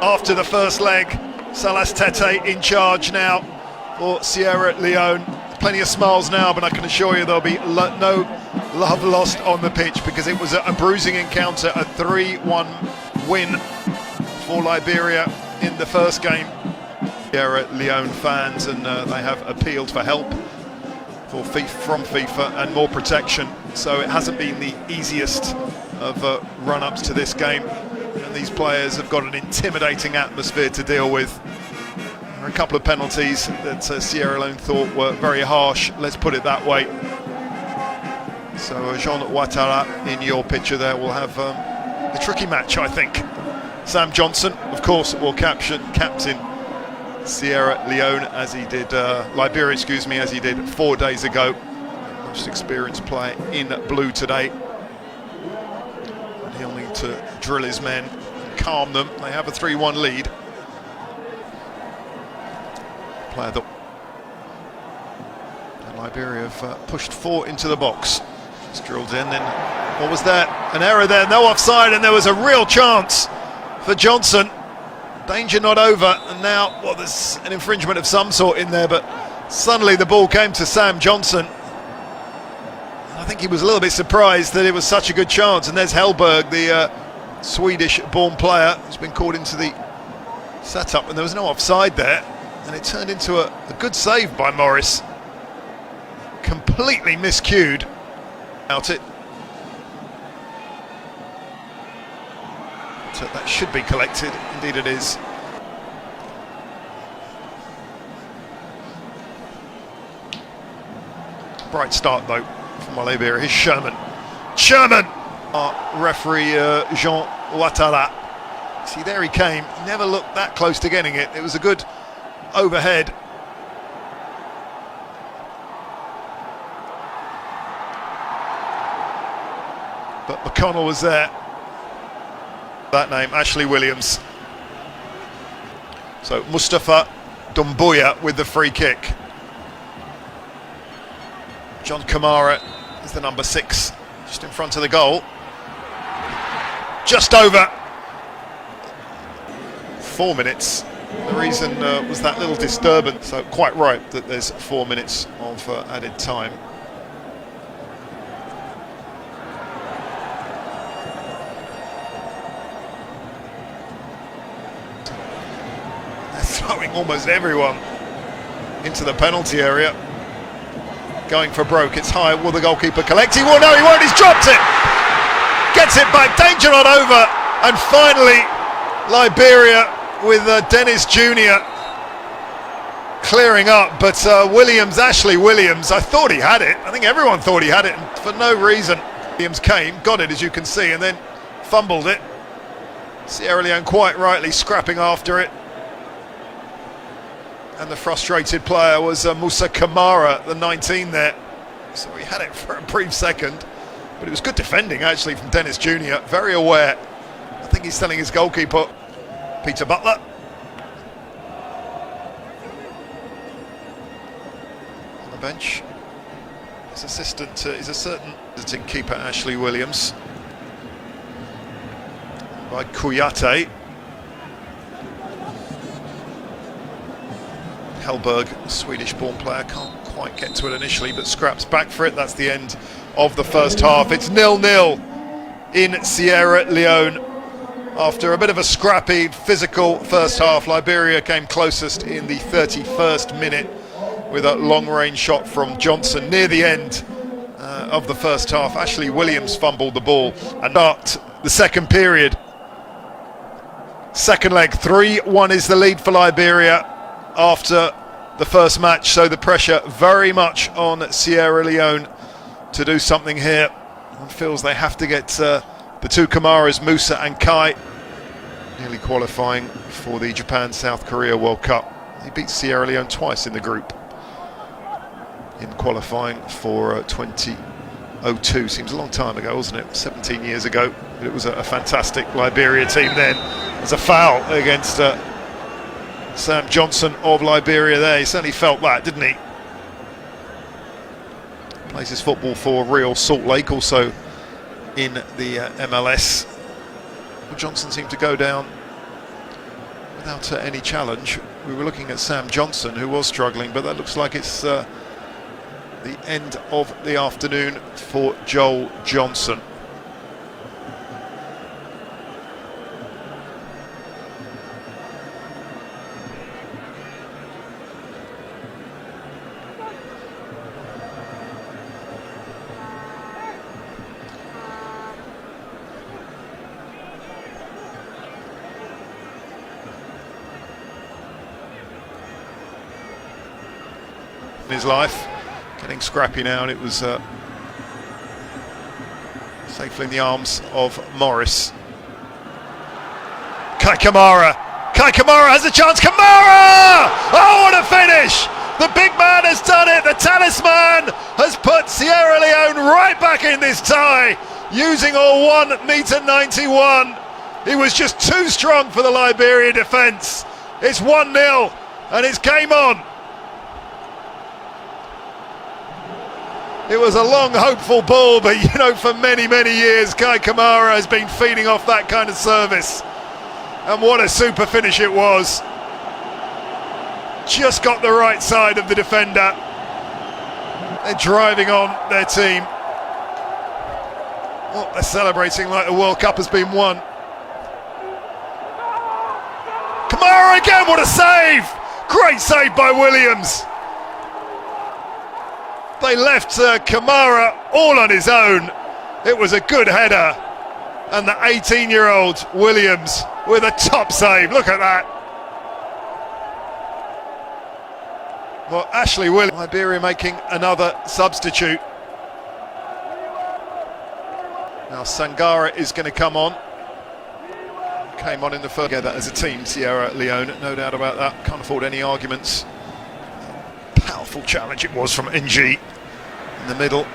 After the first leg, Salas Tete in charge now for Sierra Leone. Plenty of smiles now, but I can assure you there'll be no love lost on the pitch, because it was a bruising encounter, a 3-1 win for Liberia in the first game. Sierra Leone fans, and they have appealed for help from FIFA and more protection. So it hasn't been the easiest of run-ups to this game, and these players have got an intimidating atmosphere to deal with. There are a couple of penalties that Sierra Leone thought were very harsh, let's put it that way. So Jean Ouattara in your picture there will have a tricky match, I think. Sam Johnson, of course, will captain Sierra Leone as he did, Liberia, excuse me, as he did 4 days ago. Most experienced player in blue today. And he'll need to drill his men, calm them. They have a 3-1 lead. Player that and Liberia have pushed 4 into the box. It's drilled in, then what was that? An error there, no offside, and there was a real chance for Johnson. Danger not over, and now, well, there's an infringement of some sort in there, but suddenly the ball came to Sam Johnson. I think he was a little bit surprised that it was such a good chance, and there's Hellberg, the Swedish-born player, who's been called into the setup, and there was no offside there, and it turned into a good save by Morris. Completely miscued out it. So that should be collected, indeed it is. Bright start though from Liberia. Here's Sherman. Our referee Jean Ouattara. See, there he came. He never looked that close to getting it. It was a good overhead. But McConnell was there. That name, Ashley Williams. So Mustafa Doumbouya with the free kick. John Kamara is the number 6, just in front of the goal. Just over 4 minutes. The reason was that little disturbance, so quite right that there's 4 minutes of added time. Throwing almost everyone into the penalty area. Going for broke, it's high, will the goalkeeper collect? He will, no he won't, he's dropped it! Gets it back, danger not over, and finally Liberia with Dennis Jr. clearing up, but Ashley Williams, I thought he had it, I think everyone thought he had it, and for no reason. Williams came, got it as you can see, and then fumbled it. Sierra Leone quite rightly scrapping after it. And the frustrated player was Musa Kamara, the 19 there. So he had it for a brief second, but it was good defending actually from Dennis Jr. Very aware. I think he's telling his goalkeeper, Peter Butler. On the bench, his assistant is a certain visiting keeper, Ashley Williams. By Kuyate. Hellberg, Swedish-born player, can't quite get to it initially, but scraps back for it. That's the end of the first half. It's 0-0 in Sierra Leone. After a bit of a scrappy, physical first half, Liberia came closest in the 31st minute with a long-range shot from Johnson near the end of the first half. Ashley Williams fumbled the ball and start the second period. Second leg, 3-1 is the lead for Liberia after the first match, so the pressure very much on Sierra Leone to do something here. One feels they have to get the two Kamaras, Musa and Kai, nearly qualifying for the Japan-South Korea World Cup. They beat Sierra Leone twice in the group in qualifying for 2002. Seems a long time ago, wasn't it? 17 years ago. But it was a fantastic Liberia team then. There's a foul against Sam Johnson of Liberia there. He certainly felt that, didn't he? Plays his football for Real Salt Lake, also in the MLS. Johnson seemed to go down without any challenge. We were looking at Sam Johnson, who was struggling, but that looks like it's the end of the afternoon for Joel Johnson. His life, getting scrappy now, and it was safely in the arms of Morris. Kamara has a chance. Kamara! Oh, what a finish! The big man has done it. The talisman has put Sierra Leone right back in this tie, using all 1.91 m. He was just too strong for the Liberia defence. It's 1-0, and it's game on. It was a long, hopeful ball, but you know, for many, many years, Kamara has been feeding off that kind of service. And what a super finish it was. Just got the right side of the defender. They're driving on their team. Oh, they're celebrating like the World Cup has been won. Kamara again, what a save! Great save by Williams. They left Kamara all on his own. It was a good header. And the 18-year-old Williams with a top save. Look at that. Well, Ashley Williams. Liberia making another substitute. Now Sangara is going to come on. Came on in the first. Together as a team, Sierra Leone. No doubt about that. Can't afford any arguments. Powerful challenge it was from NG in the middle.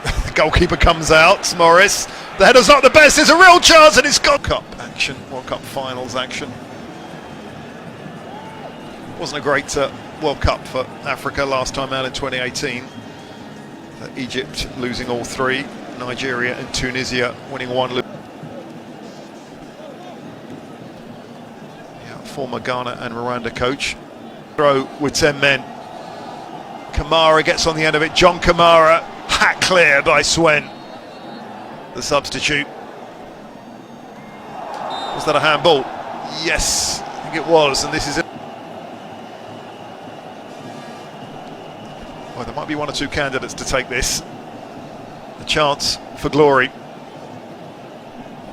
The goalkeeper comes out, Morris. The header's not the best, it's a real chance, and it's got Cup action, World Cup finals action. Wasn't a great World Cup for Africa last time out in 2018. Egypt losing all three, Nigeria and Tunisia winning one. Yeah, former Ghana and Rwanda coach. Throw with 10 men. Kamara gets on the end of it. John Kamara, hat clear by Swen, the substitute. Was that a handball? Yes, I think it was, and this is it. Well, there might be one or two candidates to take this. A chance for glory.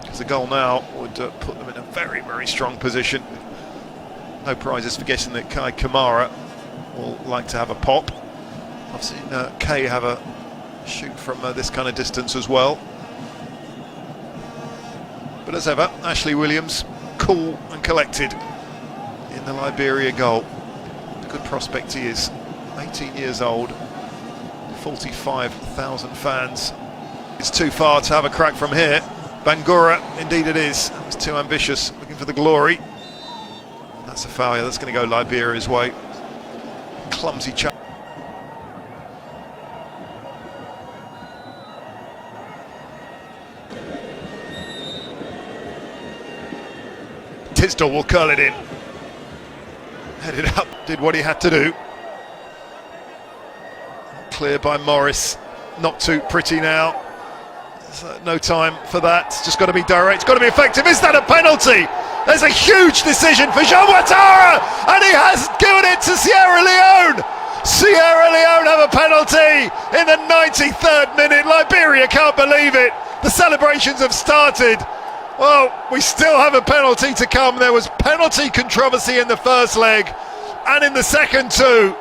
Because a goal now would put them in a very, very strong position. No prizes for guessing that Kamara will like to have a pop. I've seen Kay have a shoot from this kind of distance as well. But as ever, Ashley Williams, cool and collected in the Liberia goal. A good prospect he is. 18 years old, 45,000 fans. It's too far to have a crack from here. Bangura, indeed it is. That was too ambitious, looking for the glory. That's a foul, that's going to go Liberia's way. Clumsy challenge. Tisdall will curl it in. Headed up, did what he had to do. Clear by Morris. Not too pretty now. No time for that. It's just got to be direct, it's got to be effective. Is that a penalty? There's a huge decision for Jean Ouattara, and he has given it to Sierra Leone. Sierra Leone have a penalty in the 93rd minute. Liberia can't believe it. The celebrations have started. Well, we still have a penalty to come. There was penalty controversy in the first leg, and in the second too.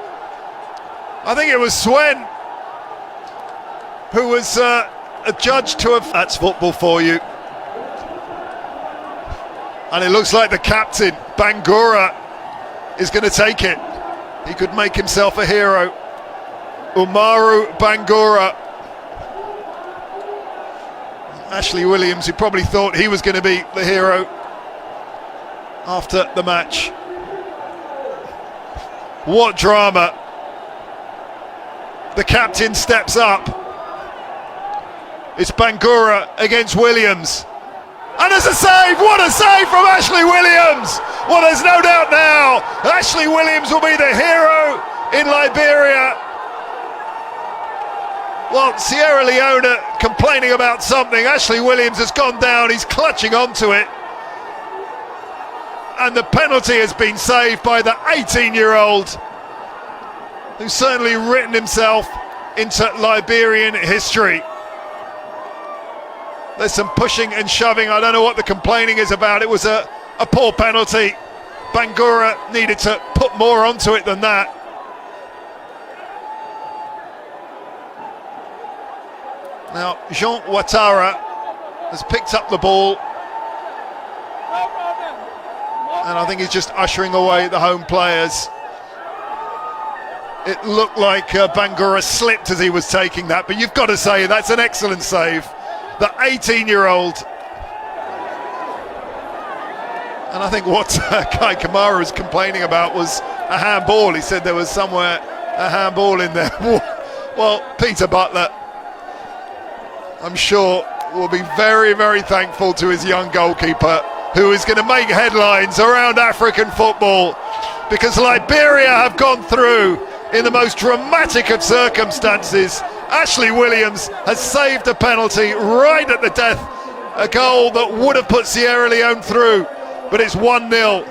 I think it was Swen who was adjudged to have. That's football for you. And it looks like the captain, Bangura, is going to take it. He could make himself a hero. Umoru Bangura. Ashley Williams, who probably thought he was going to be the hero after the match. What drama. The captain steps up. It's Bangura against Williams. And there's a save! What a save from Ashley Williams! Well, there's no doubt now, Ashley Williams will be the hero in Liberia. Well, Sierra Leone complaining about something. Ashley Williams has gone down, he's clutching onto it. And the penalty has been saved by the 18-year-old, who's certainly written himself into Liberian history. There's some pushing and shoving. I don't know what the complaining is about. It was a poor penalty. Bangura needed to put more onto it than that. Now, Jean Ouattara has picked up the ball. And I think he's just ushering away the home players. It looked like Bangura slipped as he was taking that, but you've got to say that's an excellent save. The 18-year-old. And I think what Kai Kamara was complaining about was a handball. He said there was somewhere a handball in there. Well, Peter Butler, I'm sure, will be very, very thankful to his young goalkeeper, who is going to make headlines around African football, because Liberia have gone through in the most dramatic of circumstances. Ashley Williams has saved a penalty right at the death, a goal that would have put Sierra Leone through, but it's 1-0.